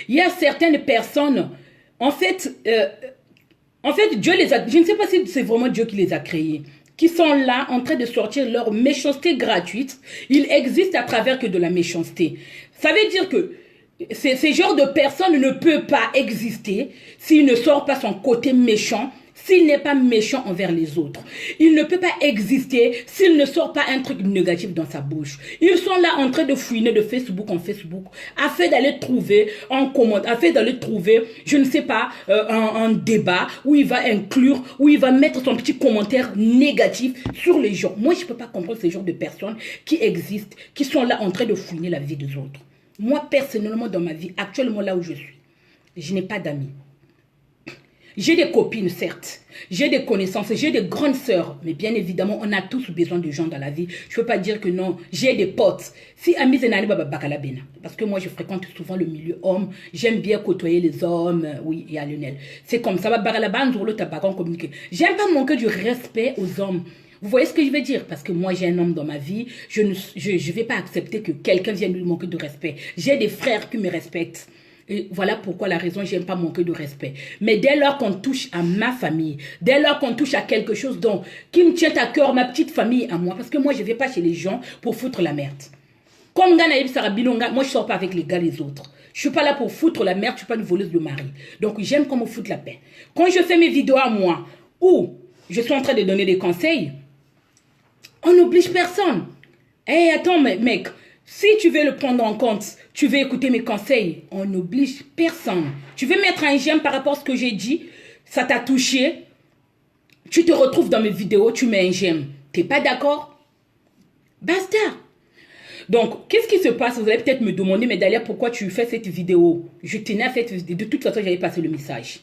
Il y a certaines personnes, en fait, Dieu les a... Je ne sais pas si c'est vraiment Dieu qui les a créés, qui sont là en train de sortir leur méchanceté gratuite. Ils existent à travers que de la méchanceté. Ça veut dire que ces genres de personnes ne peuvent pas exister s'il ne sort pas son côté méchant, s'il n'est pas méchant envers les autres. Il ne peut pas exister s'il ne sort pas un truc négatif dans sa bouche. Ils sont là en train de fouiner de Facebook en Facebook afin d'aller trouver un commentaire, afin d'aller trouver, je ne sais pas, un débat où il va inclure, où il va mettre son petit commentaire négatif sur les gens. Moi, je ne peux pas comprendre ces genres de personnes qui existent, qui sont là en train de fouiner la vie des autres. Moi, personnellement, dans ma vie, actuellement là où je suis, je n'ai pas d'amis. J'ai des copines, certes. J'ai des connaissances, j'ai des grandes sœurs. Mais bien évidemment, on a tous besoin de gens dans la vie. Je ne peux pas dire que non. J'ai des potes. Si amis zenani baba bakala bena. Parce que moi, je fréquente souvent le milieu homme. J'aime bien côtoyer les hommes. Oui, il y a Lionel. C'est comme ça. J'aime pas manquer du respect aux hommes. Vous voyez ce que je veux dire? Parce que moi, j'ai un homme dans ma vie. Je ne vais pas accepter que quelqu'un vienne lui manquer de respect. J'ai des frères qui me respectent. Et voilà pourquoi la raison, j'aime pas manquer de respect. Mais dès lors qu'on touche à ma famille, dès lors qu'on touche à quelque chose donc, qui me tient à cœur, ma petite famille à moi, parce que moi, je vais pas chez les gens pour foutre la merde. Comme Ganaïb Sarabilonga, moi, je sors pas avec les gars les autres. Je suis pas là pour foutre la merde, je suis pas une voleuse de mari. Donc, j'aime qu'on me foute la paix. Quand je fais mes vidéos à moi, ou je suis en train de donner des conseils, on n'oblige personne. Eh, attends, mec. Si tu veux le prendre en compte, tu veux écouter mes conseils, on n'oblige personne. Tu veux mettre un j'aime par rapport à ce que j'ai dit, ça t'a touché, tu te retrouves dans mes vidéos, tu mets un j'aime. T'es pas d'accord? Basta. Donc, qu'est-ce qui se passe? Vous allez peut-être me demander, mais d'ailleurs, pourquoi tu fais cette vidéo? Je tenais à faire cette vidéo. De toute façon, j'avais passé le message.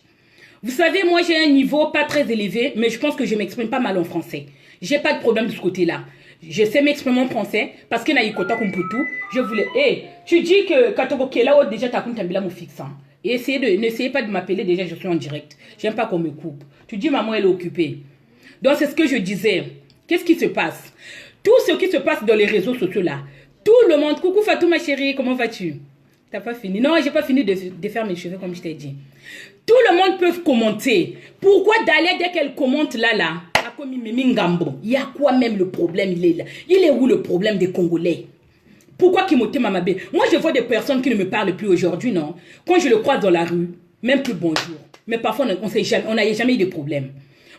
Vous savez, moi, j'ai un niveau pas très élevé, mais je pense que je m'exprime pas mal en français. J'ai pas de problème de ce côté-là. Je sais m'exprimer en français parce que je voulais. Hey, tu dis que Katoboke là déjà t'as compté mon fixe. Et n'essayez pas de m'appeler, déjà je suis en direct. J'aime pas qu'on me coupe. Tu dis maman elle est occupée. Donc c'est ce que je disais. Qu'est-ce qui se passe? Tout ce qui se passe dans les réseaux sociaux là. Tout le monde. Coucou Fatou ma chérie, comment vas-tu? T'as pas fini? Non, j'ai pas fini de faire mes cheveux comme je t'ai dit. Tout le monde peut commenter. Pourquoi Dalia dès qu'elle commente là il y a quoi même le problème? Il est là. Il est où le problème des Congolais? Pourquoi Kimote Mamabé? Moi je vois des personnes qui ne me parlent plus aujourd'hui, non? Quand je le croise dans la rue, même plus bonjour. Mais parfois on n'a jamais eu de problème.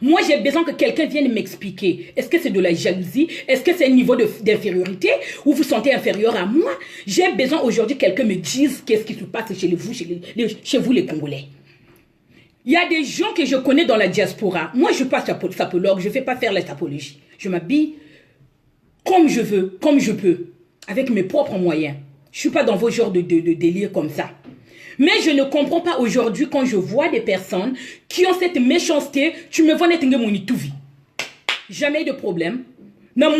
Moi j'ai besoin que quelqu'un vienne m'expliquer. Est-ce que c'est de la jalousie? Est-ce que c'est un niveau d'infériorité? Ou vous sentez inférieur à moi? J'ai besoin aujourd'hui que quelqu'un me dise qu'est-ce qui se passe chez vous les Congolais. Il y a des gens que je connais dans la diaspora. Moi, je ne suis pas sapologue, je ne fais pas faire la sapologie. Je m'habille comme je veux, comme je peux, avec mes propres moyens. Je ne suis pas dans vos genres de délire comme ça. Mais je ne comprends pas aujourd'hui quand je vois des personnes qui ont cette méchanceté. Tu me vois n'être mon itouvi. Jamais de problème. Parce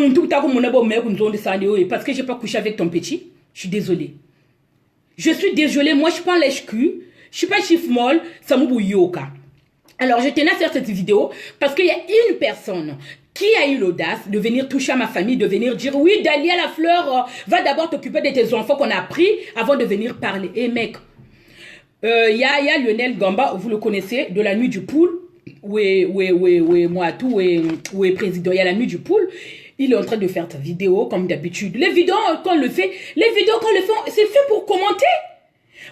que je n'ai pas couché avec ton petit. Je suis désolée. Je suis désolée. Moi, je prends l'HQ. Je suis pas chiffre molle, Samoubou Yoka. Alors, je tenais à faire cette vidéo parce qu'il y a une personne qui a eu l'audace de venir toucher à ma famille, de venir dire oui, Dalia la fleur, va d'abord t'occuper de tes enfants qu'on a pris avant de venir parler. Et mec, il y a Lionel Gamba, vous le connaissez, de la nuit du poule, où est président, il y a la nuit du poule. Il est en train de faire ta vidéo comme d'habitude. Les vidéos qu'on le fait, c'est fait pour commenter.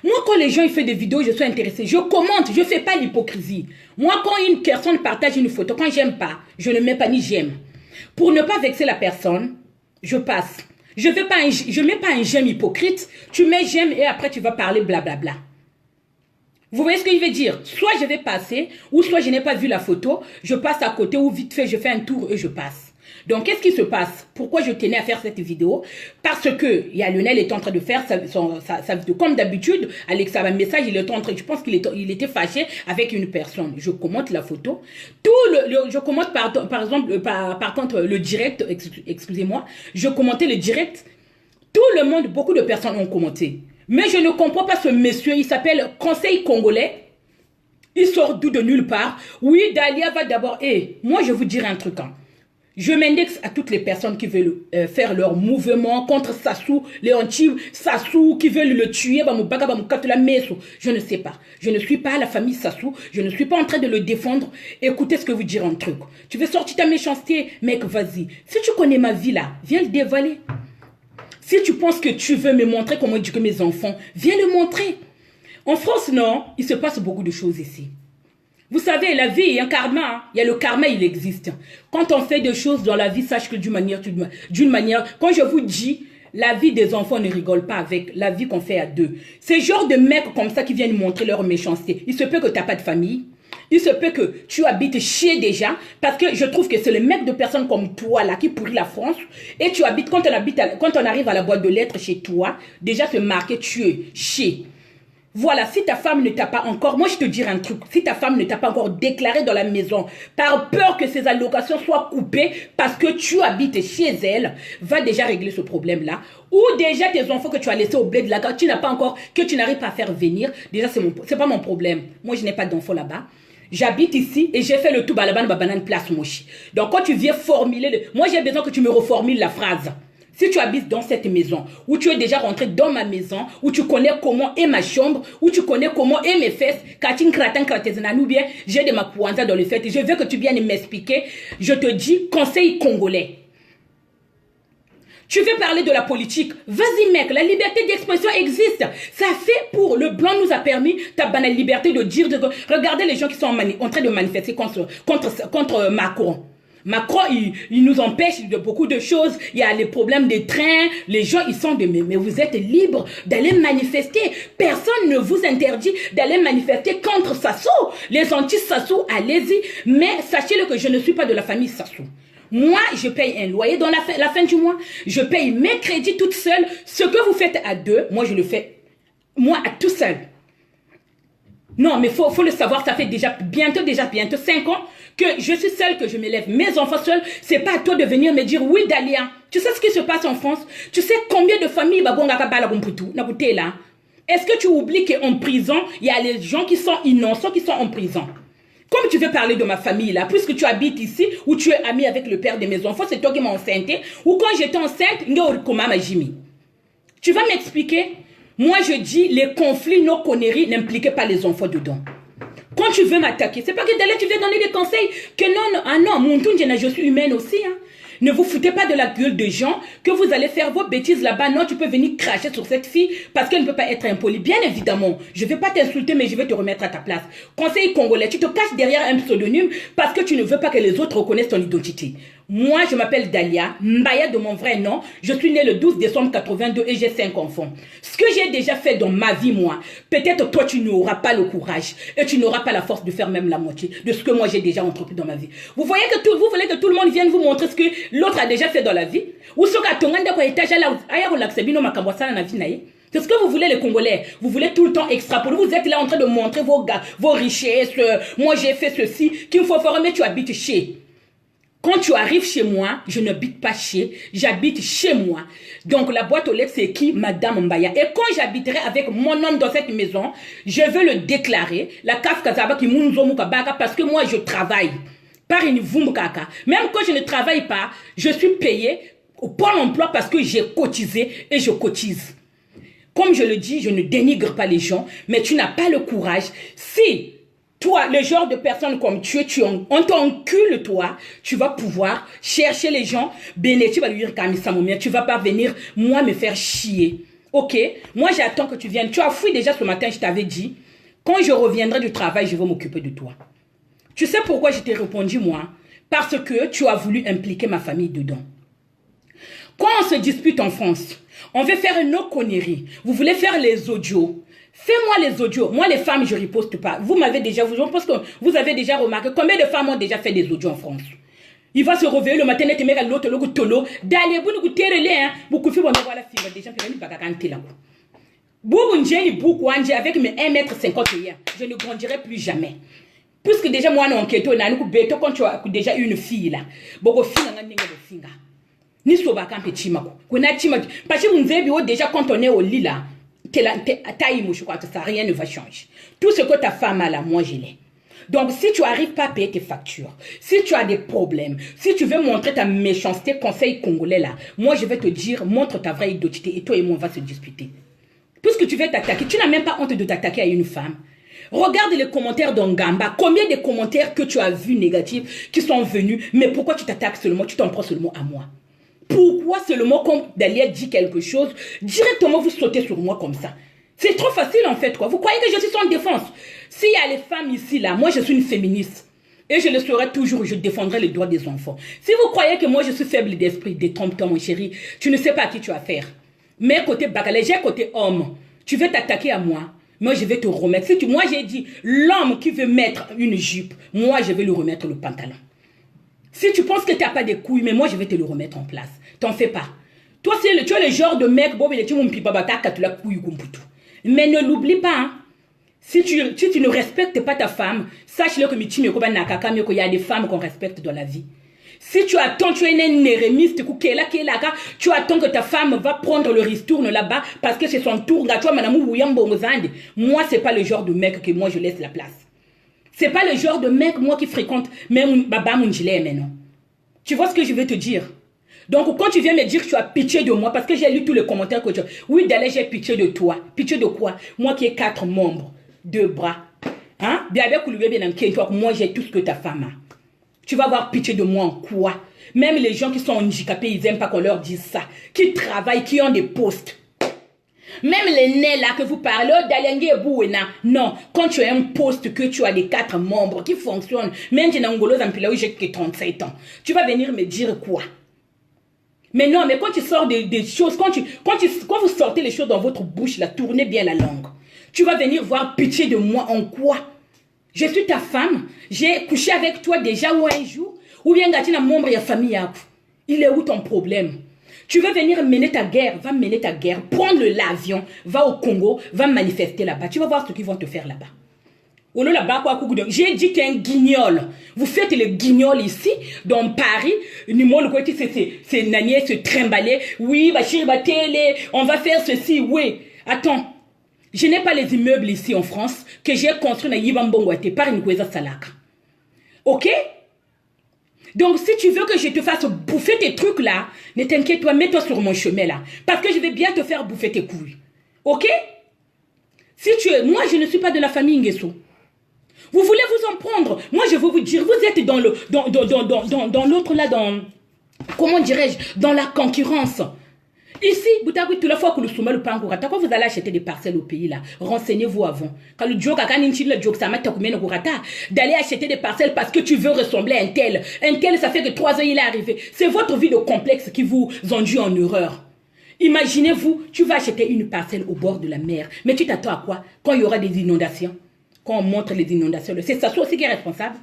Moi, quand les gens ils font des vidéos, je suis intéressée. Je commente, je ne fais pas l'hypocrisie. Moi, quand une personne partage une photo, quand j'aime pas, je ne mets pas ni j'aime. Pour ne pas vexer la personne, je passe. Je ne mets pas un j'aime hypocrite. Tu mets j'aime et après tu vas parler blablabla. Vous voyez ce que je veux dire? Soit je vais passer, ou soit je n'ai pas vu la photo, je passe à côté, ou vite fait, je fais un tour et je passe. Donc, qu'est-ce qui se passe? Pourquoi je tenais à faire cette vidéo? Parce que Lionel est en train de faire sa vidéo. Comme d'habitude, avec sa message, il est en train, je pense qu'il était fâché avec une personne. Je commente la photo. Je commente par exemple, par contre, le direct, excusez-moi, je commentais le direct. Tout le monde, beaucoup de personnes ont commenté. Mais je ne comprends pas ce monsieur, il s'appelle Conseil Congolais. Il sort d'où de nulle part. Oui, Dalia va d'abord. Moi, je vous dirai un truc. Hein. Je m'indexe à toutes les personnes qui veulent faire leur mouvement contre Sassou, les anti-Sassou, qui veulent le tuer. Je ne sais pas. Je ne suis pas la famille Sassou. Je ne suis pas en train de le défendre. Écoutez ce que vous dire un truc. Tu veux sortir ta méchanceté? Mec, vas-y. Si tu connais ma vie là, viens le dévoiler. Si tu penses que tu veux me montrer comment éduquer mes enfants, viens le montrer. En France, non, il se passe beaucoup de choses ici. Vous savez, la vie, il y a un karma. Il y a le karma, il existe. Quand on fait des choses dans la vie, sache que d'une manière, quand je vous dis, la vie des enfants ne rigole pas avec la vie qu'on fait à deux. C'est genre de mecs comme ça qui viennent montrer leur méchanceté. Il se peut que tu n'as pas de famille. Il se peut que tu habites chez déjà, parce que je trouve que c'est le mec de personnes comme toi là qui pourrit la France. Et tu habites, quand on arrive à la boîte de lettres chez toi, déjà c'est marqué tu es chez. Voilà, si ta femme ne t'a pas encore, moi je te dirais un truc, si ta femme ne t'a pas encore déclaré dans la maison, par peur que ses allocations soient coupées parce que tu habites chez elle, va déjà régler ce problème-là. Ou déjà tes enfants que tu as laissés au bled là, tu n'as pas encore, que tu n'arrives pas à faire venir, déjà c'est pas mon problème. Moi je n'ai pas d'enfants là-bas. J'habite ici et j'ai fait le tout balaban banane place mochi. Donc quand tu viens formuler, moi j'ai besoin que tu me reformules la phrase. Si tu habites dans cette maison, où tu es déjà rentré dans ma maison, où tu connais comment est ma chambre, où tu connais comment est mes fesses, ou bien j'ai de ma pouanza dans le fait, je veux que tu viennes m'expliquer, je te dis conseil congolais. Tu veux parler de la politique? Vas-y mec, la liberté d'expression existe. Ça fait pour le blanc nous a permis ta banale liberté de dire, regardez les gens qui sont en train de manifester contre Macron. Macron, il nous empêche de beaucoup de choses. Il y a les problèmes des trains. Les gens, ils sont de... Mais vous êtes libres d'aller manifester. Personne ne vous interdit d'aller manifester contre Sassou. Les anti-Sassou, allez-y. Mais sachez-le que je ne suis pas de la famille Sassou. Moi, je paye un loyer dans la fin du mois. Je paye mes crédits toute seule. Ce que vous faites à deux, moi, je le fais, moi, à tout seul. Non, mais faut le savoir, ça fait bientôt 5 ans que je suis seule, que je m'élève mes enfants seuls. C'est pas à toi de venir me dire, oui, Dalia, tu sais ce qui se passe en France? Tu sais combien de familles, est-ce que tu oublies qu'en prison, il y a les gens qui sont innocents, qui sont en prison? Comme tu veux parler de ma famille là, puisque tu habites ici, ou tu es ami avec le père de mes enfants, c'est toi qui m'as enceinté, ou quand j'étais enceinte, tu vas m'expliquer? Moi je dis, les conflits, nos conneries n'impliquaient pas les enfants dedans. Quand tu veux m'attaquer, c'est pas que d'aller tu veux donner des conseils, que non, ah non, mon je suis humaine aussi, hein. Ne vous foutez pas de la gueule de gens, que vous allez faire vos bêtises là-bas. Non, tu peux venir cracher sur cette fille parce qu'elle ne peut pas être impolie. Bien évidemment, je ne vais pas t'insulter, mais je vais te remettre à ta place. Conseil congolais, tu te caches derrière un pseudonyme parce que tu ne veux pas que les autres reconnaissent ton identité. Moi, je m'appelle Dalia, Mbaya de mon vrai nom. Je suis née le 12 décembre 82 et j'ai 5 enfants. Ce que j'ai déjà fait dans ma vie, moi, peut-être toi, tu n'auras pas le courage et tu n'auras pas la force de faire même la moitié de ce que moi, j'ai déjà entrepris dans ma vie. Vous voyez que vous voulez que tout le monde vienne vous montrer ce que l'autre a déjà fait dans la vie? Ou ce c'est ce que vous voulez les Congolais. Vous voulez tout le temps extrapoler. Vous êtes là en train de montrer vos richesses. Moi, j'ai fait ceci. Qu'il faut former, tu habites chez. Quand tu arrives chez moi, je n'habite pas chez, j'habite chez moi. Donc la boîte aux lettres, c'est qui? Madame Mbaya. Et quand j'habiterai avec mon homme dans cette maison, je veux le déclarer. La CAF Kazaba qui parce que moi, je travaille. Par une vumbkaka. Même quand je ne travaille pas, je suis payé au Pôle emploi parce que j'ai cotisé et je cotise. Comme je le dis, je ne dénigre pas les gens, mais tu n'as pas le courage. Si toi, le genre de personne comme tu es, on t'encule, toi, tu vas pouvoir chercher les gens, tu vas lui dire tu vas pas venir, moi, me faire chier. Ok? Moi, j'attends que tu viennes. Tu as fui déjà ce matin, je t'avais dit, quand je reviendrai du travail, je vais m'occuper de toi. Tu sais pourquoi je t'ai répondu, moi? Parce que tu as voulu impliquer ma famille dedans. Quand on se dispute en France, on veut faire nos conneries. Vous voulez faire les audios. Fais-moi les audios. Moi, les femmes, je ne riposte pas. Vous m'avez déjà, je pense que vous avez déjà remarqué combien de femmes ont déjà fait des audios en France. Il va se réveiller le matin, et l'autre, le tolo. D'aller, vous nous terrez, vous coupez, vous voilà, des gens qui ne pas avec mes 1m51, je ne grandirai plus jamais. Puisque déjà, moi, non, quand tu as déjà une fille là, ni soba quand petit mako. Parce que vous avez déjà quand on est au lit là, ça rien ne va changer. Tout ce que ta femme a là, moi je l'ai. Donc, si tu n'arrives pas à payer tes factures, si tu as des problèmes, si tu veux montrer ta méchanceté, conseil congolais là, moi je vais te dire, montre ta vraie identité et toi et moi on va se disputer. Puisque tu veux t'attaquer, tu n'as même pas honte de t'attaquer à une femme. Regarde les commentaires d'Ongamba. Combien de commentaires que tu as vus négatifs qui sont venus, mais pourquoi tu t'attaques seulement, tu t'en prends seulement à moi? Pourquoi seulement quand Dalia dit quelque chose, directement vous sautez sur moi comme ça? C'est trop facile en fait quoi. Vous croyez que je suis sans défense? S'il y a les femmes ici là, moi je suis une féministe. Et je le serai toujours, je défendrai les droits des enfants. Si vous croyez que moi je suis faible d'esprit, détrompe-toi mon chéri, tu ne sais pas à qui tu as affaire. Mais côté bakalé, j'ai côté homme. Tu veux t'attaquer à moi, moi je vais te remettre. Si moi j'ai dit, l'homme qui veut mettre une jupe, moi je vais lui remettre le pantalon. Si tu penses que tu n'as pas de couilles, mais moi je vais te le remettre en place. T'en fais pas. Toi tu es le genre de mec, mais ne l'oublie pas, hein. Si tu ne respectes pas ta femme, sache-le que il y a des femmes qu'on respecte dans la vie. Si tu attends, tu es un érémiste, tu attends que ta femme va prendre le ristourne là-bas parce que c'est son tour. Moi, c'est pas le genre de mec que moi je laisse la place. C'est pas le genre de mec, moi, qui fréquente même Baba Munjile maintenant. Tu vois ce que je veux te dire? Donc, quand tu viens me dire que tu as pitié de moi, parce que j'ai lu tous les commentaires que tu as... Oui, d'aller, j'ai pitié de toi. Pitié de quoi? Moi qui ai 4 membres, 2 bras. Hein? Moi, j'ai tout ce que ta femme a. Tu vas avoir pitié de moi en quoi? Même les gens qui sont handicapés, ils n'aiment pas qu'on leur dise ça. Qui travaillent, qui ont des postes. Même les nez là que vous parlez, non, quand tu as un poste que tu as les 4 membres qui fonctionnent, même si j'ai que 37 ans, tu vas venir me dire quoi? Mais non, mais quand tu sors des choses, quand vous sortez les choses dans votre bouche, là, tournez bien la langue. Tu vas venir voir pitié de moi en quoi? Je suis ta femme, j'ai couché avec toi déjà ou un jour, ou bien gâté un membre de la famille. Il est où ton problème? Tu veux venir mener ta guerre, va mener ta guerre, prendre l'avion, va au Congo, va manifester là-bas. Tu vas voir ce qu'ils vont te faire là-bas. J'ai dit qu'un guignol. Vous faites le guignol ici, dans Paris. C'est Nanier se trimballer. Oui, on va faire ceci. Oui. Attends. Je n'ai pas les immeubles ici en France que j'ai construits dans Yibambongwate par une Kweza Salaka. Ok? Donc, si tu veux que je te fasse bouffer tes trucs là, ne t'inquiète pas, mets-toi sur mon chemin là. Parce que je vais bien te faire bouffer tes couilles. Ok? Si tu es... Moi, je ne suis pas de la famille Nguesso. Vous voulez vous en prendre. Moi, je veux vous dire, vous êtes dans l'autre là, comment dirais-je, dans la concurrence. Ici, toute la fois que quand vous allez acheter des parcelles au pays là, renseignez-vous avant. Quand le joke, d'aller acheter des parcelles parce que tu veux ressembler à un tel. Un tel, ça fait que 3 ans il est arrivé. C'est votre vie de complexe qui vous induit en erreur. Imaginez-vous, tu vas acheter une parcelle au bord de la mer. Mais tu t'attends à quoi? Quand il y aura des inondations? Quand on montre les inondations, c'est ça aussi qui est responsable.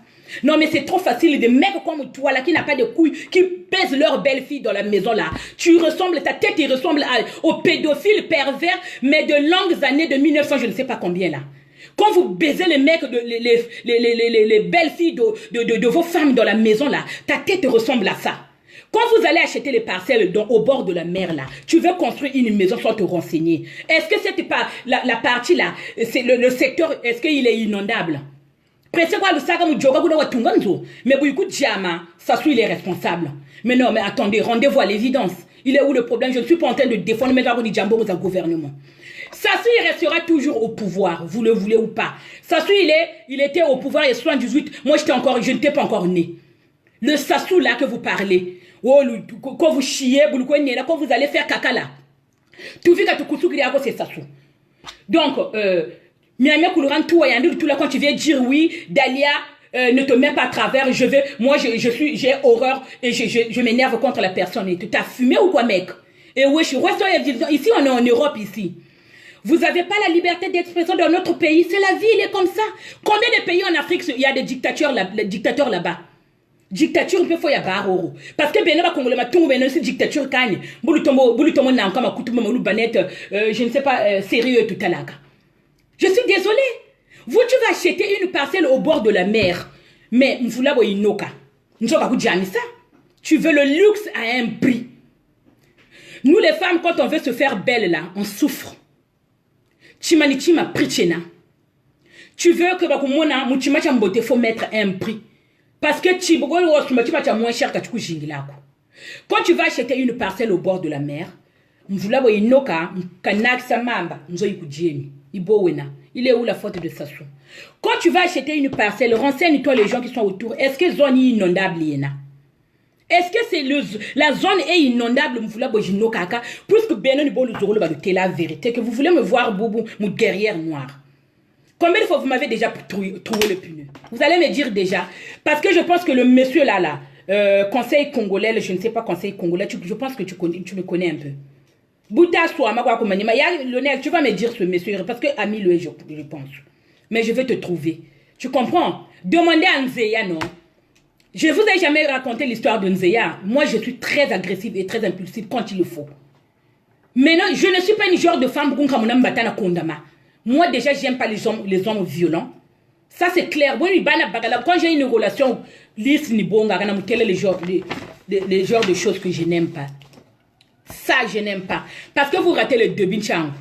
Non, mais c'est trop facile. Des mecs comme toi là qui n'ont pas de couilles, qui pèsent leur belle-fille dans la maison là. Tu ressembles, ta tête il ressemble au pédophile pervers, mais de longues années, de 1900, je ne sais pas combien là. Quand vous baisez les mecs, les belles-filles de vos femmes dans la maison là, ta tête ressemble à ça. Quand vous allez acheter les parcelles au bord de la mer là, tu veux construire une maison sans te renseigner. Est-ce que cette la partie là, c'est le secteur, est-ce qu'il est inondable? Mais Sassou il est responsable. Mais non, mais attendez, rendez-vous à l'évidence. Il est où le problème? Je ne suis pas en train de défendre mes gens Djambo au gouvernement. Sassou il restera toujours au pouvoir, vous le voulez ou pas. Sassou il était au pouvoir en 78, moi je n'étais pas encore né. Le Sassou là que vous parlez, quand vous chiez, quand vous allez faire caca là, tout vite c'est Sassou. Donc, quand tu viens dire oui, Dalia, ne te mets pas à travers, j'ai horreur et je m'énerve contre la personne. Et tu t'as fumé ou quoi, mec? Et oui, ici on est en Europe ici. Vous n'avez pas la liberté d'expression dans notre pays. C'est la vie, il est comme ça. Combien de pays en Afrique il y a des dictateurs là-bas? Dictature il peut faut y avoir parce que ben va congolais ma tout ben c'est dictature kagne bulu tomo na kama kutu mama banette je ne sais pas sérieux tout à l'heure. Je suis désolé. Vous tu vas acheter une parcelle au bord de la mer mais mfula bo inoka. Njoka ku jami ça. Tu veux le luxe à un prix. Nous les femmes quand on veut se faire belle là, on souffre. Chimani chima prichena. Tu veux que bakumona mutima cha mbote faut mettre un prix. Parce que tu vas moins cher que tu couches. Quand tu vas acheter une parcelle au bord de la mer, il est où la faute de Sassou? Quand tu vas acheter une parcelle, renseigne-toi les gens qui sont autour. Est-ce que zone inondable y en a? Est-ce que c'est la zone est inondable? Puisque Benon est la vérité, que vous voulez me voir, Boubou, mon guerrière noire. Combien de fois vous m'avez déjà trouvé le pneu? Vous allez me dire déjà. Parce que je pense que le monsieur là, conseil congolais, je ne sais pas conseil congolais, je pense que tu me connais un peu. Bouta soit Lionel, tu vas me dire ce monsieur, parce que Ami le est, je pense. Mais je vais te trouver. Tu comprends? Demandez à Nzeya, non? Je ne vous ai jamais raconté l'histoire de Nzeya. Moi, je suis très agressive et très impulsive quand il le faut. Maintenant, je ne suis pas une genre de femme moi, déjà, j'aime pas les hommes violents. Ça, c'est clair. Quand j'ai une relation lisse, les genres de choses que je n'aime pas. Ça, je n'aime pas. Parce que vous ratez le debinchang.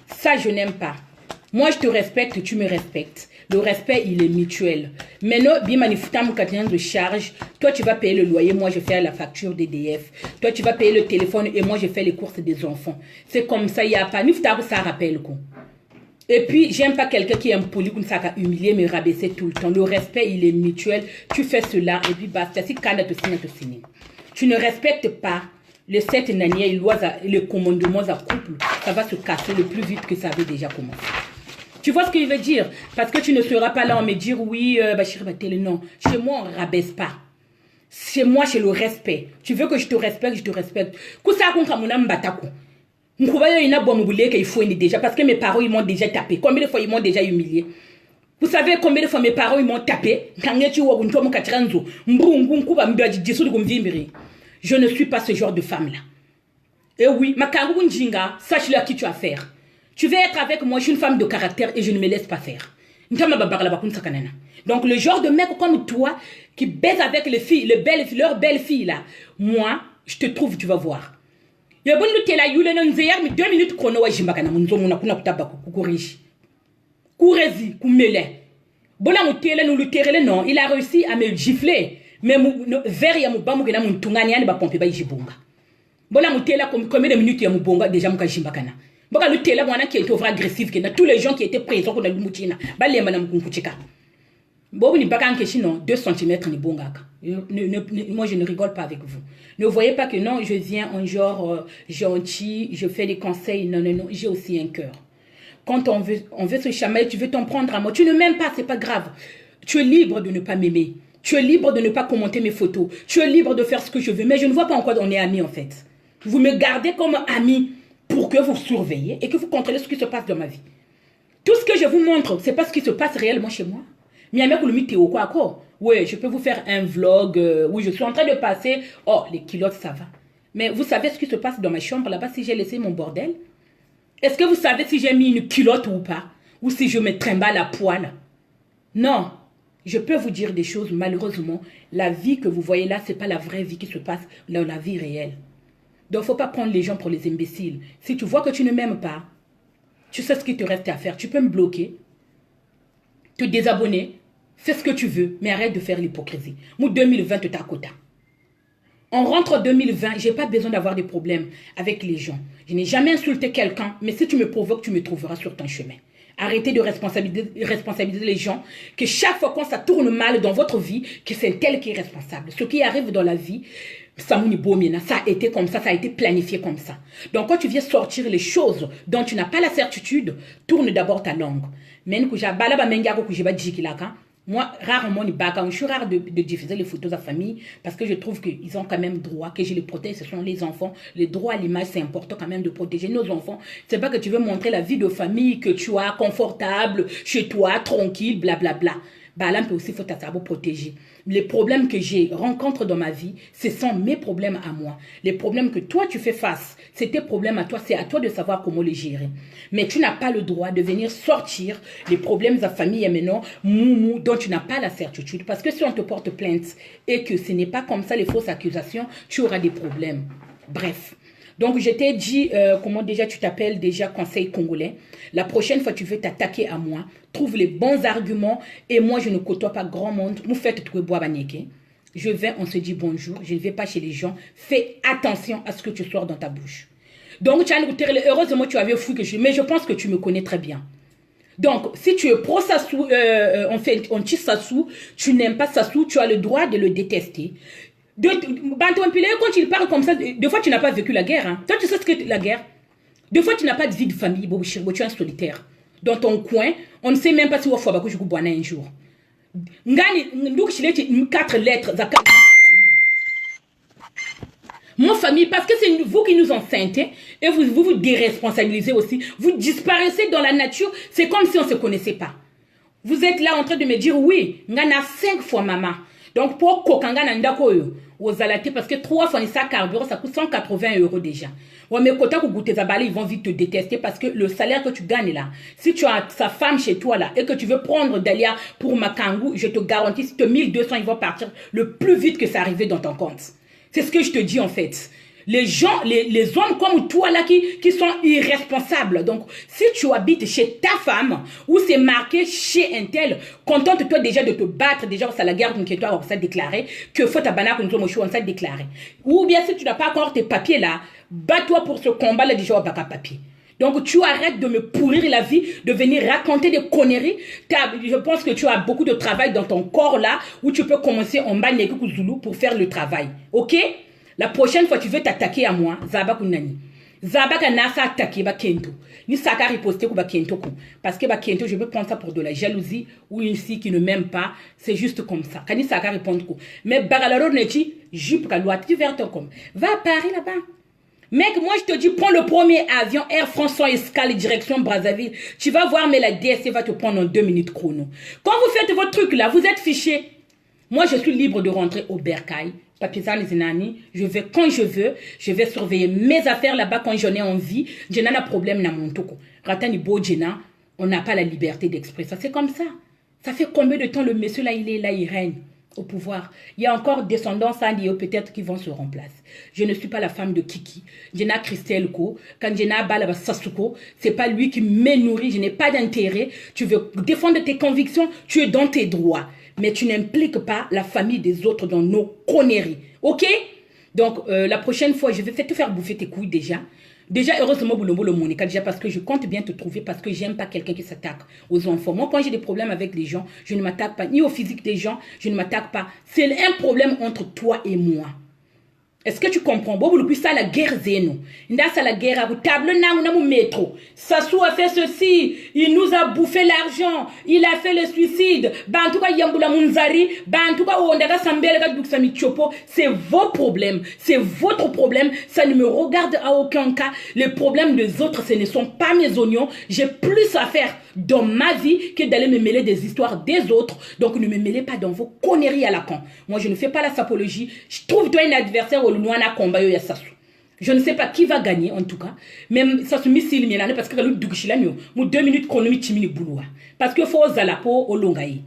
Ça, je n'aime pas. Moi, je te respecte, tu me respectes. Le respect, il est mutuel. Maintenant, de charge. Toi, tu vas payer le loyer. Moi, je fais la facture d'EDF. Toi, tu vas payer le téléphone et moi, je fais les courses des enfants. C'est comme ça, il n'y a pas. Ça rappelle quoi. Et puis, j'aime pas quelqu'un qui est impoli, comme ça, qui a humilié, me rabaisser tout le temps. Le respect, il est mutuel. Tu fais cela et puis basta. Si tu ne respectes pas le 7 nanier, le commandement à couple, ça va se casser le plus vite que ça avait déjà commencé. Tu vois ce que je veux dire? Parce que tu ne seras pas là à me dire oui, Bachir Batel, non. Chez moi, on ne rabaisse pas. Chez moi, c'est le respect. Tu veux que je te respecte, je te respecte. Déjà, parce que mes parents, ils m'ont déjà tapé. Combien de fois ils m'ont déjà humilié? Vous savez combien de fois mes parents, ils m'ont tapé? Je ne suis pas ce genre de femme-là. Et oui, sache-le à qui tu as affaire. Tu veux être avec moi, je suis une femme de caractère et je ne me laisse pas faire. Donc le genre de mec comme toi, qui baise avec les filles, leurs belles filles là, moi, je te trouve, tu vas voir. Il y a 2 minutes chrono wa jimbakana munzomuna kuna kutaba kukurishi. Kurezi, kumele. Bola mutele nous luterele non, il a réussi à me gifler. Mais vers ya mubamu kena muntungani yani ba pompe ba jibunga. Bola mutela combien de minutes ya mubonga déjà muka jimbakana. Boka lutela mwana qui était agressif que tous les gens qui étaient présents dans le mutina, ba lemba na mukunkuchika. Bobu ni baka ankeshi non, 2 cm ni bongaka. Moi je ne rigole pas avec vous. Ne voyez pas que non, je viens en genre gentil, je fais des conseils. Non, non, non, j'ai aussi un cœur. Quand on veut se chamailler, tu veux t'en prendre à moi. Tu ne m'aimes pas, c'est pas grave. Tu es libre de ne pas m'aimer. Tu es libre de ne pas commenter mes photos. Tu es libre de faire ce que je veux. Mais je ne vois pas en quoi on est amis en fait. Vous me gardez comme ami pour que vous surveillez et que vous contrôlez ce qui se passe dans ma vie. Tout ce que je vous montre, c'est pas ce qui se passe réellement chez moi. Oui, je peux vous faire un vlog. Oui, je suis en train de passer. Oh, les culottes, ça va. Mais vous savez ce qui se passe dans ma chambre là-bas si j'ai laissé mon bordel? Est-ce que vous savez si j'ai mis une culotte ou pas? Ou si je me trimballe à poil? Non. Je peux vous dire des choses, malheureusement. La vie que vous voyez là, ce n'est pas la vraie vie qui se passe dans la vie réelle. Donc, il ne faut pas prendre les gens pour les imbéciles. Si tu vois que tu ne m'aimes pas, tu sais ce qu'il te reste à faire. Tu peux me bloquer, te désabonner, fais ce que tu veux, mais arrête de faire l'hypocrisie. Moi, 2020, tu t'as quota. On rentre en 2020, je n'ai pas besoin d'avoir des problèmes avec les gens. Je n'ai jamais insulté quelqu'un, mais si tu me provoques, tu me trouveras sur ton chemin. Arrêtez de responsabiliser les gens, que chaque fois quand ça tourne mal dans votre vie, que c'est tel qui est responsable. Ce qui arrive dans la vie, ça a été comme ça a été planifié comme ça. Donc quand tu viens sortir les choses dont tu n'as pas la certitude, tourne d'abord ta langue. Moi, rarement, je suis rare de diffuser les photos à famille parce que je trouve qu'ils ont quand même droit, que je les protège, ce sont les enfants. Les droits à l'image, c'est important quand même de protéger nos enfants. C'est pas que tu veux montrer la vie de famille que tu as confortable, chez toi, tranquille, blablabla. Bah là, aussi, il faut t'attendre protéger. Les problèmes que j'ai rencontre dans ma vie, ce sont mes problèmes à moi. Les problèmes que toi, tu fais face, c'est tes problèmes à toi. C'est à toi de savoir comment les gérer. Mais tu n'as pas le droit de venir sortir les problèmes à famille et maintenant, moumou, dont tu n'as pas la certitude. Parce que si on te porte plainte et que ce n'est pas comme ça les fausses accusations, tu auras des problèmes. Bref. Donc, je t'ai dit, comment déjà tu t'appelles déjà conseil congolais. La prochaine fois, tu veux t'attaquer à moi. Trouve les bons arguments. Et moi, je ne côtoie pas grand monde. Nous faites tout bois baneke. Je vais, on se dit bonjour. Je ne vais pas chez les gens. Fais attention à ce que tu sors dans ta bouche. Donc, heureusement, tu avais fou que je... Mais je pense que tu me connais très bien. Donc, si tu es pro Sassou, anti-Sassou, tu n'aimes pas Sassou, tu as le droit de le détester. Quand il parle comme ça, des fois tu n'as pas vécu la guerre. Hein. Toi, tu sais ce que la guerre. Des fois, tu n'as pas de vie de famille. Tu es un solitaire. Dans ton coin, on ne sait même pas si on va faire un jour. Ngani, 4 lettres. Mon famille, parce que c'est vous qui nous enceintez et vous déresponsabilisez aussi. Vous disparaissez dans la nature. C'est comme si on ne se connaissait pas. Vous êtes là en train de me dire, oui, ngana 5 fois maman. Donc, pour kokanga nandako aux alatés, parce que 3 fois ça carburant, ça coûte 180 € déjà. Ouais, mais quand tu goûtes tes abalés, ils vont vite te détester parce que le salaire que tu gagnes là, si tu as sa femme chez toi là et que tu veux prendre Dalia pour Makangu, je te garantis, si tu as 1200, ils vont partir le plus vite que ça arrive dans ton compte. C'est ce que je te dis en fait. Les gens, les hommes comme toi là qui sont irresponsables. Donc, si tu habites chez ta femme ou c'est marqué chez un tel, contente-toi déjà de te battre, déjà c'est la guerre que toi on s'est déclaré, que faut ta banane contre moi on s'est déclaré. Ou bien si tu n'as pas encore tes papiers là, bats-toi pour ce combat là déjà au bas papier. Donc, tu arrêtes de me pourrir la vie, de venir raconter des conneries. Je pense que tu as beaucoup de travail dans ton corps là, où tu peux commencer en bas Zulu pour faire le travail. Ok? La prochaine fois, tu veux t'attaquer à moi, Zaba Kunani. Zaba Kanasa attaquer Bakento. Ni Saka riposter pour Bakento. Parce que Bakento, je veux prendre ça pour de la jalousie ou une fille qui ne m'aime pas. C'est juste comme ça. Kani Saka répondre. Mais Bagalaro Neti, jupe Kaloua, tu verras ton comme. Va à Paris là-bas. Mec, moi je te dis, prends le premier avion Air France sans escale direction Brazzaville. Tu vas voir, mais la DSC va te prendre en 2 minutes chrono. Quand vous faites votre truc là, vous êtes fiché. Moi, je suis libre de rentrer au Bercail. Je vais quand je veux, je vais surveiller mes affaires là-bas quand j'en ai envie. Je n'ai pas de problème dans mon toko. On n'a pas la liberté d'expression. C'est comme ça. Ça fait combien de temps le monsieur là, il est là, il règne au pouvoir. Il y a encore descendants peut-être qui vont se remplacer. Je ne suis pas la femme de Kiki. Je n'ai Christelle Ko. Quand je n'ai pas Sasuko, c'est pas lui qui me nourrit. Je n'ai pas d'intérêt. Tu veux défendre tes convictions, tu es dans tes droits. Mais tu n'impliques pas la famille des autres dans nos conneries. Ok? Donc, la prochaine fois, je vais te faire bouffer tes couilles déjà. Déjà, heureusement, le Monica, déjà parce que je compte bien te trouver, parce que j'aime pas quelqu'un qui s'attaque aux enfants. Moi, quand j'ai des problèmes avec les gens, je ne m'attaque pas, ni au physique des gens, je ne m'attaque pas. C'est un problème entre toi et moi. Est-ce que tu comprends? Bon, le ça la guerre zéno. Nda ça la guerre à table na mon métro. Sassou a fait ceci, il nous a bouffé l'argent, il a fait le suicide. En tout cas, Yambula Munzari, en tout cas, Ondaka Sambela Duksami Chopo, c'est vos problèmes, c'est votre problème, ça ne me regarde à aucun cas. Les problèmes des autres, ce ne sont pas mes oignons. J'ai plus à faire dans ma vie que d'aller me mêler des histoires des autres. Donc ne me mêlez pas dans vos conneries à la con. Moi, je ne fais pas la sapologie. Je trouve toi un adversaire au je ne sais pas qui va gagner en tout cas. Même ça se missile parce que le 2 minutes chronomie timini bouloua. Parce que faut zalapo au longaï.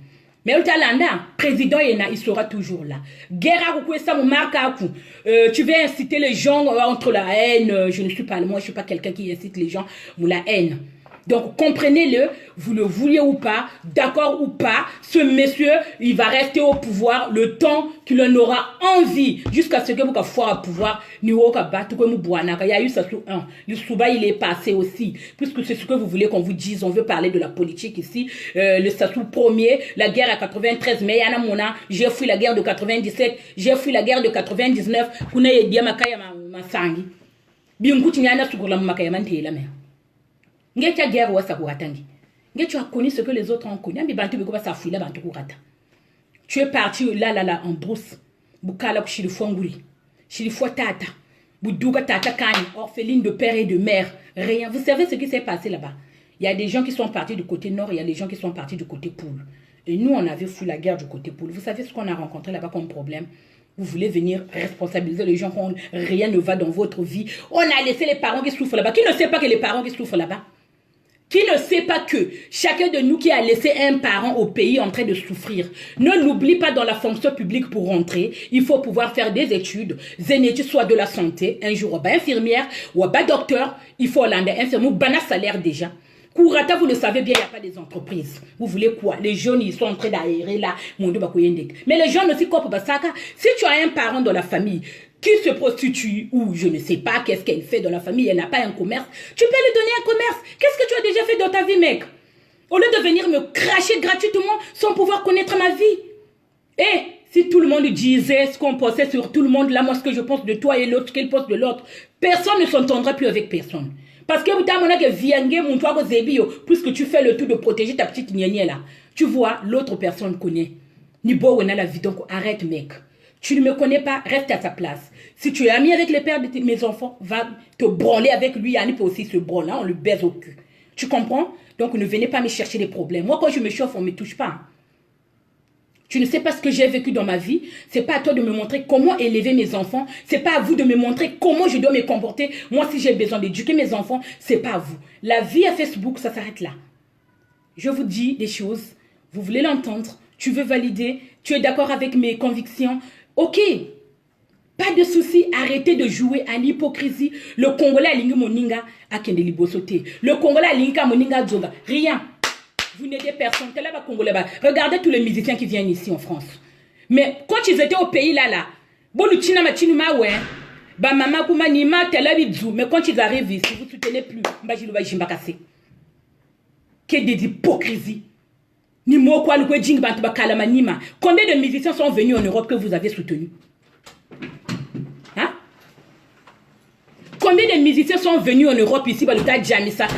Mais au talanda, président il sera toujours là. Guerre à ça marque tu veux inciter les gens entre la haine. Je ne suis pas, moi je suis pas quelqu'un qui incite les gens ou la haine. Donc, comprenez-le, vous le vouliez ou pas, d'accord ou pas, ce monsieur, il va rester au pouvoir le temps qu'il en aura envie, jusqu'à ce que vous foire au pouvoir, il y a eu ça sous un. Le Souba, il est passé aussi, puisque c'est ce que vous voulez qu'on vous dise, on veut parler de la politique ici, le Sassou premier, la guerre à 93, mais yana mona, j'ai fui la guerre de 97, j'ai fui la guerre de 99, kuna ye dia makaya masangi. Binguti nyana sukula makaya mante la mer. Guerre tu as connu ce que les autres ont connu. Tu es parti là en brousse. Bukala Chilifonguri. Chilifo tata. Boudouga tata kani. Orpheline de père et de mère. Rien. Vous savez ce qui s'est passé là-bas? Il y a des gens qui sont partis du côté nord. Il y a des gens qui sont partis du côté poule. Et nous, on avait fui la guerre du côté poule. Vous savez ce qu'on a rencontré là-bas comme problème? Vous voulez venir responsabiliser les gens quand rien ne va dans votre vie. On a laissé les parents qui souffrent là-bas. Qui ne sait pas que les parents qui souffrent là-bas? Qui ne sait pas que chacun de nous qui a laissé un parent au pays en train de souffrir, ne l'oublie pas dans la fonction publique pour rentrer. Il faut pouvoir faire des études soit de la santé, un jour, infirmière, ou docteur, il faut aller infirmière, ou salaire déjà. Kourata, vous le savez bien, il n'y a pas des entreprises. Vous voulez quoi? Les jeunes, ils sont en train d'aérer là. Mais les jeunes aussi, si tu as un parent dans la famille qui se prostitue ou je ne sais pas qu'est-ce qu'elle fait dans la famille, elle n'a pas un commerce, tu peux lui donner un commerce. Qu'est-ce que tu as déjà fait dans ta vie, mec? Au lieu de venir me cracher gratuitement sans pouvoir connaître ma vie. Et si tout le monde disait ce qu'on pensait sur tout le monde, là, moi, ce que je pense de toi et l'autre, ce qu'il pense de l'autre, personne ne s'entendra plus avec personne. Parce que puisque tu fais le tout de protéger ta petite niaignée là, tu vois, l'autre personne connaît. Nibo ou la vie, donc arrête, mec. Tu ne me connais pas, reste à ta place. Si tu es ami avec les pères de mes enfants, va te branler avec lui. Yanni peut aussi se branler, on le baise au cul. Tu comprends? Donc ne venez pas me chercher des problèmes. Moi, quand je me chauffe, on ne me touche pas. Tu ne sais pas ce que j'ai vécu dans ma vie. C'est pas à toi de me montrer comment élever mes enfants. C'est pas à vous de me montrer comment je dois me comporter. Moi, si j'ai besoin d'éduquer mes enfants, c'est pas à vous. La vie à Facebook, ça s'arrête là. Je vous dis des choses. Vous voulez l'entendre. Tu veux valider. Tu es d'accord avec mes convictions. Ok. Pas de souci. Arrêtez de jouer à l'hypocrisie. Le Congolais a lingi moninga a kende libosote. Le Congolais a lingi moninga zonga. Rien. Vous n'aidez personne. Regardez tous les musiciens qui viennent ici en France. Mais quand ils étaient au pays là, mais quand ils arrivent ici, vous ne soutenez plus. Quelle des hypocrisies. Combien de musiciens sont venus en Europe que vous avez soutenus? Hein? Combien de musiciens sont venus en Europe ici?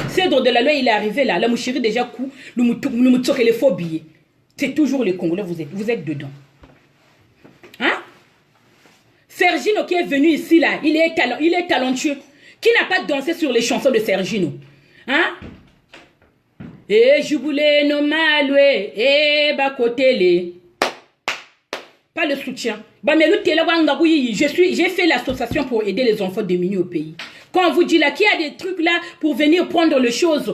Cédre de la loi, il est arrivé là. La mouchiri déjà coup. Les faux billets. C'est toujours les Congolais, vous êtes dedans. Hein? Sergino qui est venu ici là, il est talentueux. Qui n'a pas dansé sur les chansons de Sergino? Hein? Et je voulais no maloué, et bakotele. Pas le soutien. J'ai fait l'association pour aider les enfants démunis au pays. Quand on vous dit là, qui a des trucs là pour venir prendre les choses,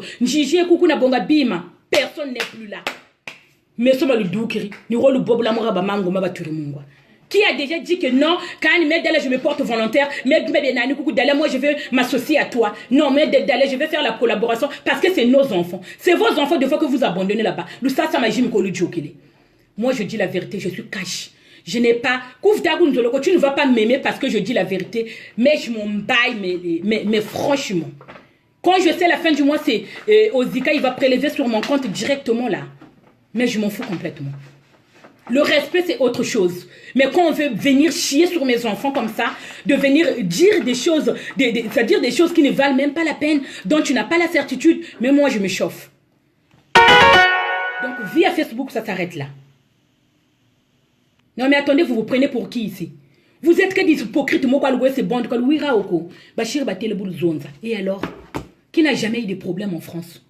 personne n'est plus là. Mais ça le doukiri, qui a déjà dit que non, quand je me porte volontaire, moi je veux m'associer à toi. Non, mais je vais faire la collaboration parce que c'est nos enfants. C'est vos enfants de fois que vous abandonnez là-bas. Moi je dis la vérité, je suis cash. Je n'ai pas... Tu ne vas pas m'aimer parce que je dis la vérité. Mais je m'en baille, mais franchement. Quand je sais la fin du mois, c'est... Ozika, il va prélever sur mon compte directement là. Mais je m'en fous complètement. Le respect, c'est autre chose. Mais quand on veut venir chier sur mes enfants comme ça, de venir dire des choses, c'est-à-dire des choses qui ne valent même pas la peine, dont tu n'as pas la certitude, mais moi, je me chauffe. Donc, via Facebook, ça s'arrête là. Non mais attendez, vous vous prenez pour qui ici? Vous êtes que des hypocrites, c'est bon, et alors? Qui n'a jamais eu de problème en France?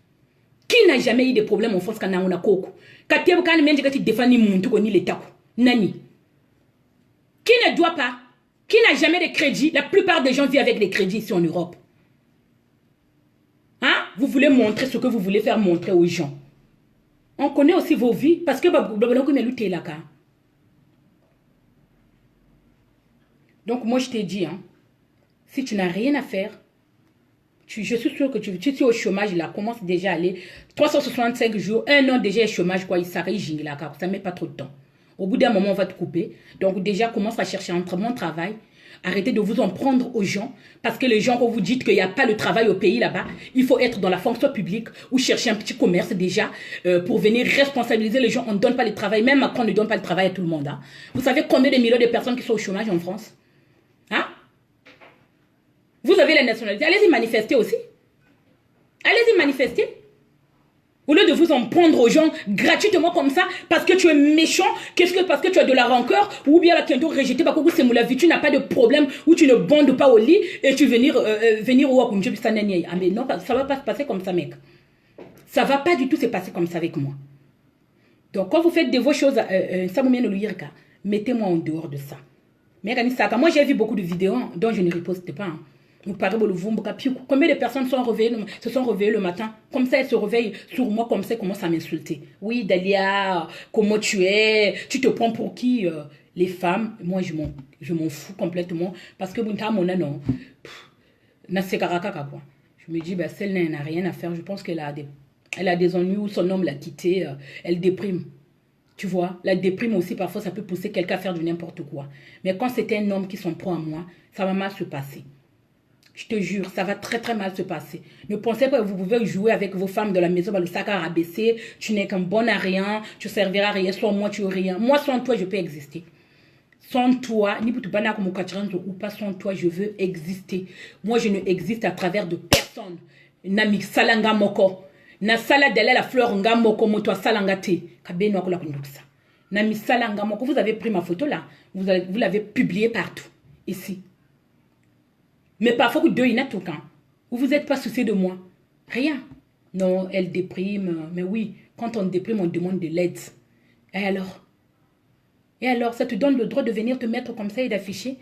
Qui n'a jamais eu de problème en France quand on a coco? Nani? Qui ne doit pas? Qui n'a jamais de crédit? La plupart des gens vivent avec des crédits ici en Europe. Hein? Vous voulez montrer ce que vous voulez faire montrer aux gens. On connaît aussi vos vies parce que donc moi je t'ai dit, hein, si tu n'as rien à faire, je suis sûr que tu es au chômage là, commence déjà à aller 365 jours, un an déjà au chômage, quoi, il s'arrête là, ça ne met pas trop de temps. Au bout d'un moment, on va te couper. Donc déjà, commence à chercher un bon travail. Arrêtez de vous en prendre aux gens. Parce que les gens, quand vous dites qu'il n'y a pas de travail au pays là-bas, il faut être dans la fonction publique ou chercher un petit commerce déjà pour venir responsabiliser les gens. On ne donne pas le travail. Même Macron ne donne pas le travail à tout le monde. Hein. Vous savez combien de millions de personnes qui sont au chômage en France? Hein? Vous avez la nationalité. Allez-y manifester aussi. Allez-y manifester. Au lieu de vous en prendre aux gens gratuitement comme ça, parce que tu es méchant, parce que tu as de la rancœur, ou bien là, tu es rejeté, tu n'as pas de problème, ou tu ne bondes pas au lit, et tu venir au ah mais non, ça va pas se passer comme ça, mec. Ça va pas du tout se passer comme ça avec moi. Donc, quand vous faites de vos choses, mettez-moi en dehors de ça. Mais moi, j'ai vu beaucoup de vidéos dont je ne riposte pas. Hein. Vous parlez de l'ouvumbuka. Puis combien de personnes se sont réveillées le matin? Comme ça, elles se réveillent sur moi, comme ça, elles commencent à m'insulter. Oui, Dalia, comment tu es? Tu te prends pour qui? Les femmes, moi, je m'en fous complètement. Parce que mon non. Quoi. Je me dis, bah, celle n'a rien à faire. Je pense qu'elle a des ennuis où son homme l'a quittée. Elle déprime. Tu vois, la déprime aussi, parfois, ça peut pousser quelqu'un à faire du n'importe quoi. Mais quand c'est un homme qui s'en prend à moi, ça va mal se passer. Je te jure, ça va très très mal se passer. Ne pensez pas que vous pouvez jouer avec vos femmes de la maison, le sac à rabaisser, tu n'es qu'un bon à rien, tu serviras à rien, sans moi tu es rien. Moi, sans toi, je peux exister. Sans toi, ni ou pas sans toi, je veux exister. Moi, je ne existe à travers de personne. Nami salanga moko. Na sala de la fleur nga moko moto salanga te. Kabeno akola kunduksa. Nami salanga moko. Vous avez pris ma photo là. Vous l'avez publiée partout. Ici. Mais parfois, vous deux, il y a tout quand. Vous n'êtes pas soucié de moi. Rien. Non, elle déprime. Mais oui, quand on déprime, on demande de l'aide. Et alors? Et alors, ça te donne le droit de venir te mettre comme ça et d'afficher?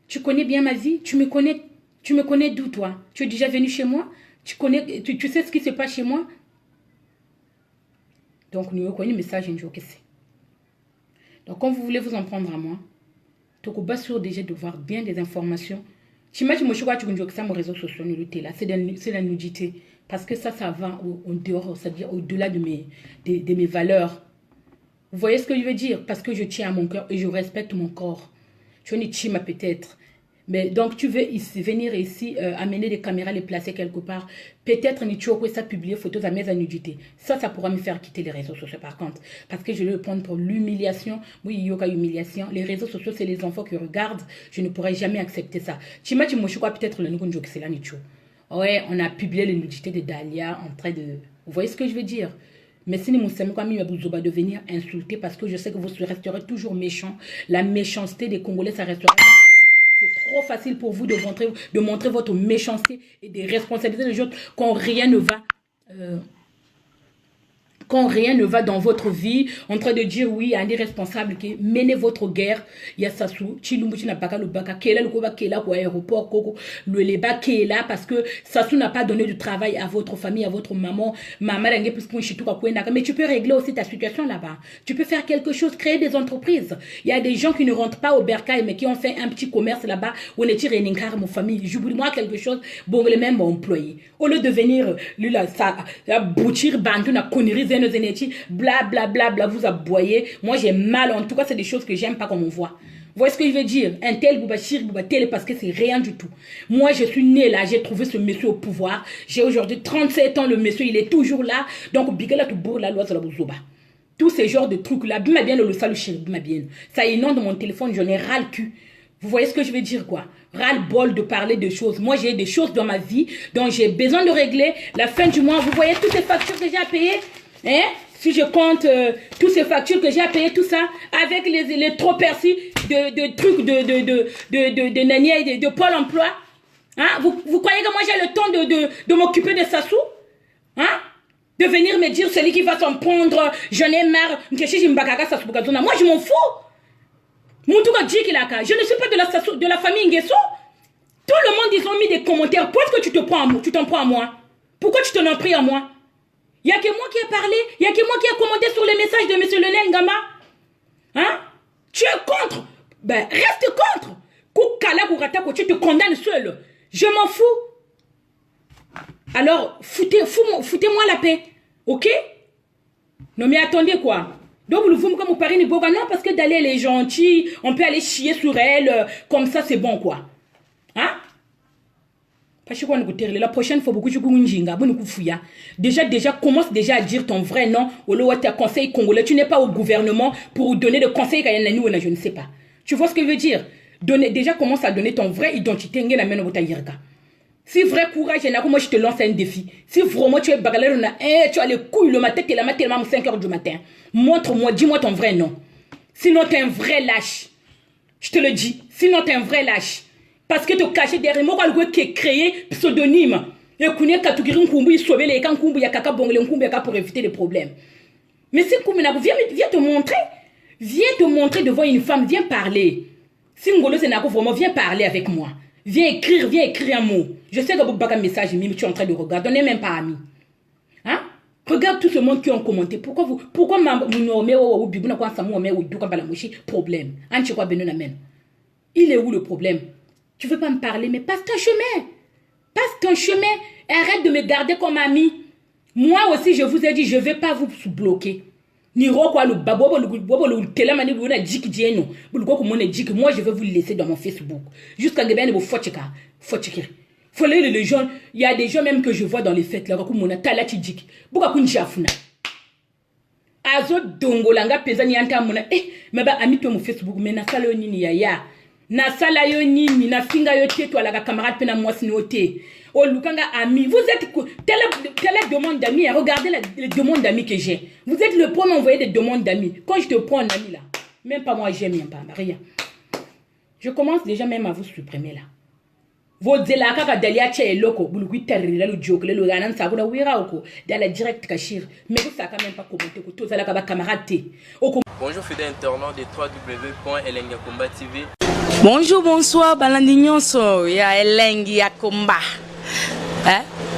Tu connais bien ma vie? Tu me connais d'où, toi? Tu es déjà venu chez moi? Tu sais ce qui se passe chez moi? Donc, nous avons un message un jour que c'est. Donc, quand vous voulez vous en prendre à moi, tu es sûr déjà de voir bien des informations. C'est des c'est la nudité. Parce que ça va en dehors, c'est-à-dire au-delà de mes valeurs. Vous voyez ce que je veux dire? Parce que je tiens à mon cœur et je respecte mon corps. Tu es chima peut-être. Mais donc tu veux venir ici, amener des caméras, les placer quelque part. Peut-être ni tu as ça publier photos à mes nudité. Ça pourra me faire quitter les réseaux sociaux par contre. Parce que je vais le prendre pour l'humiliation. Oui, il y a humiliation. Les réseaux sociaux, c'est les enfants qui regardent. Je ne pourrai jamais accepter ça. Chima peut-être le nouveau que c'est là ni tu. Ouais, on a publié les nudités de Dalia en train de... Vous voyez ce que je veux dire? Mais si nous sommes comme de venir insulter parce que je sais que vous resterez toujours méchants. La méchanceté des Congolais, ça restera. C'est trop facile pour vous de montrer votre méchanceté et des responsabilités des autres quand rien ne va. Quand rien ne va dans votre vie, en train de dire oui, un des responsables qui menez votre guerre, il y a Sassou, Chilumbuchi n'a pas qu'à le baka, Kela le koba Kela pour aéroport, Koko, le leba Kela parce que Sassou n'a pas donné de travail à votre famille, à votre maman, maman n'a plus qu'on chitou à Kouenaka, mais tu peux régler aussi ta situation là-bas. Tu peux faire quelque chose, créer des entreprises. Il y a des gens qui ne rentrent pas au bercail, mais qui ont fait un petit commerce là-bas, où on est tiré une mon famille, j'oublie moi quelque chose, bon, les mêmes employés. Au lieu de venir, lui là, ça, boutir, bantu, na connerie, bla bla bla bla, vous aboyez. Moi j'ai mal, en tout cas c'est des choses que j'aime pas comme on voit. Vous voyez ce que je veux dire? Un tel boubachir, boubatel, parce que c'est rien du tout. Moi je suis né là, j'ai trouvé ce monsieur au pouvoir. J'ai aujourd'hui 37 ans, le monsieur il est toujours là. Donc bigala tu bourre la loi sur la bouzoba. Tous ces genres de trucs là, bima bien le salut chéri, bima bien. Ça inonde mon téléphone, j'en ai ras le cul. Vous voyez ce que je veux dire quoi? Ras-le-bol de parler de choses. Moi, j'ai des choses dans ma vie dont j'ai besoin de régler. La fin du mois, vous voyez toutes les factures que j'ai à payer? Hein? Si je compte toutes ces factures que j'ai à payer, tout ça, avec les trop percis de trucs de Nania et de Pôle emploi. Hein? Vous croyez que moi j'ai le temps de m'occuper de Sassou? Hein? De venir me dire celui qui va s'en prendre, j'en ai marre. Moi, je m'en fous. Je ne suis pas de la famille Nguesso. Tout le monde, ils ont mis des commentaires. Pourquoi est-ce que tu t'en prends à moi? Pourquoi tu t'en as pris à moi? Il n'y a que moi qui ai parlé. Il n'y a que moi qui ai commenté sur les messages de M. Lionel Ngama. Hein? Tu es contre. Ben, reste contre. Tu te condamnes seul. Je m'en fous. Alors, foutez-moi la paix. Ok? Non, mais attendez quoi. Donc, vous me comme vous parlez, non, parce que d'aller, elle est gentille, on peut aller chier sur elle, comme ça, c'est bon, quoi. Hein? La prochaine fois, beaucoup déjà, commence déjà à dire ton vrai nom, ou le conseil congolais. Tu n'es pas au gouvernement pour donner des conseils, je ne sais pas. Tu vois ce que je veux dire? Déjà, commence à donner ton vrai identité. Si vrai courage, moi je te lance un défi. Si vraiment tu es bagalère, tu as les couilles le matin, tu es là tellement 5 h du matin. Montre-moi, dis-moi ton vrai nom. Sinon tu es un vrai lâche. Je te le dis. Sinon tu es un vrai lâche. Parce que tu caches derrière moi qui est créé pseudonyme. Et qu'on Katugirin Kumbu, sauver les Kankumbu, Yakaka Bongle Kumbu, pour éviter les problèmes. Mais si Kumina, viens te montrer. Viens te montrer devant une femme, viens parler. Si Ngolo Senako, vraiment, viens parler avec moi. Viens écrire un mot. Je sais que vous avez un message, mais tu es en train de regarder. On n'est même pas amis. Hein? Regarde tout ce monde qui ont commenté. Pourquoi problème? Il est où le problème? Tu veux pas me parler, mais passe ton chemin. Passe ton chemin. Arrête de me garder comme ami. Moi aussi, je vous ai dit, je ne vais pas vous bloquer. Moi, je vais vous laisser dans mon Facebook. Jusqu'à ce que vous fassiez. Les gens, il y a des gens même que je vois dans les fêtes là, comme mon atala tijik. Pourquoi kun jafuna? Azo dongolanga pezani anta mona mais ba ami to mon Facebook mais na sala yo nini ya. Na sala yo nini na finga yo te to la camarade pena moi sinoté. Oh lukanga ami, vous êtes telle demande d'amis, regardez les demandes d'amis que j'ai. Vous êtes le premier à envoyer des demandes d'amis. Quand je te prends un ami là, même pas moi j'aime pas rien. Je commence déjà même à vous supprimer là. Vous la kaka dalia che loko buluku tarila lu joke le ganan sa kuna wira oko dala direct kashir mais vous ça quand même pas commenter ko to zala ka ba camarade. Bonjour fidèles internautes de www.elengiakomba TV. Bonjour, bonsoir, balandinyon so ya Elengiakomba.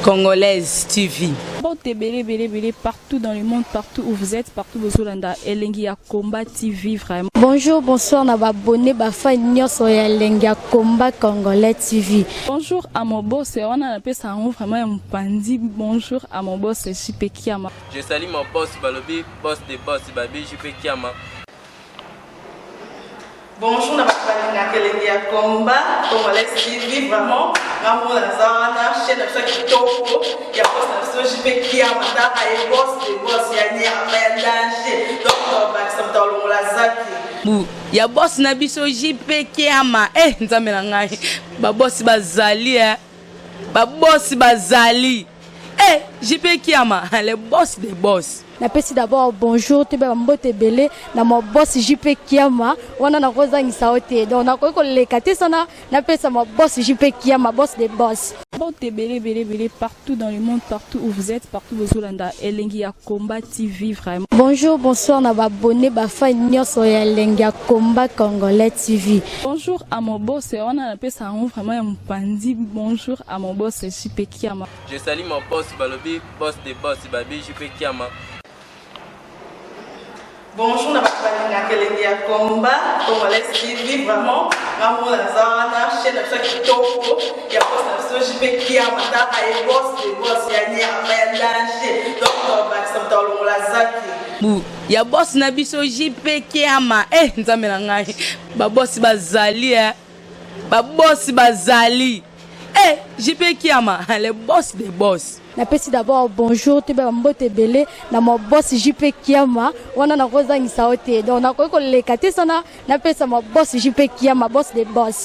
Congolaise TV. Bon, belé partout dans le monde, partout où vous êtes, partout où vous êtes, Elengiakomba TV vraiment. Bonjour, bonsoir, na abonné bafa nyonso ya Elengiakomba Congolais TV. Bonjour à mon boss, on a appelé ça vraiment un pandi. Bonjour à mon boss, JP Kiama. Je salue mon boss Balobi, boss des boss Babi, JP Kiama. Bonjour, na Elengiakomba Congolais TV vraiment. Maman la zana, chaîne de chaque topo, il y a boss na JP Kiama, ta ay boss des boss ya ni a danger. Donc on va accepter le la zaki. Ya boss na biso JP Kiama. Nzambe na ngai. Ba boss bazali Ba boss bazali. JP Kiama, le boss des boss. Napesi d'abord bonjour, tu vas mbote belé na mon boss JP Kiama, wana na kozangisa ote. Donc na ko lekate sana na pesa mon boss JP Kiama, boss des boss. Bon, belé partout dans le monde, partout où vous êtes, partout où vous êtes, Elengiakomba TV vraiment. Bonjour, bonsoir, na abonné bafa nyonso ya Elengiakomba Congolais TV. Bonjour à mon boss, on a appelé ça vraiment un pandi. Bonjour à mon boss JP Kiama. Je salue mon boss Balobi, boss des boss Babi, JP Kiama. Bonjour, na Elengiakomba Congolais TV vraiment. Maman la zana, chaîne de chaque topo, il y a boss na JP Kiama, ta ay boss des boss ya ni a danger. Donc on va accepter le la zaki. Ya boss na biso JP Kiama. Nzambe na ngai. Ba boss bazali Ba boss bazali. JP Kiama, le boss des boss. Napesi d'abord bonjour, tu vas mbote belé na mon boss JP Kiama, wana na kozangisa ote. Donc na ko lekate sana na pesa mon boss JP Kiama, boss des boss.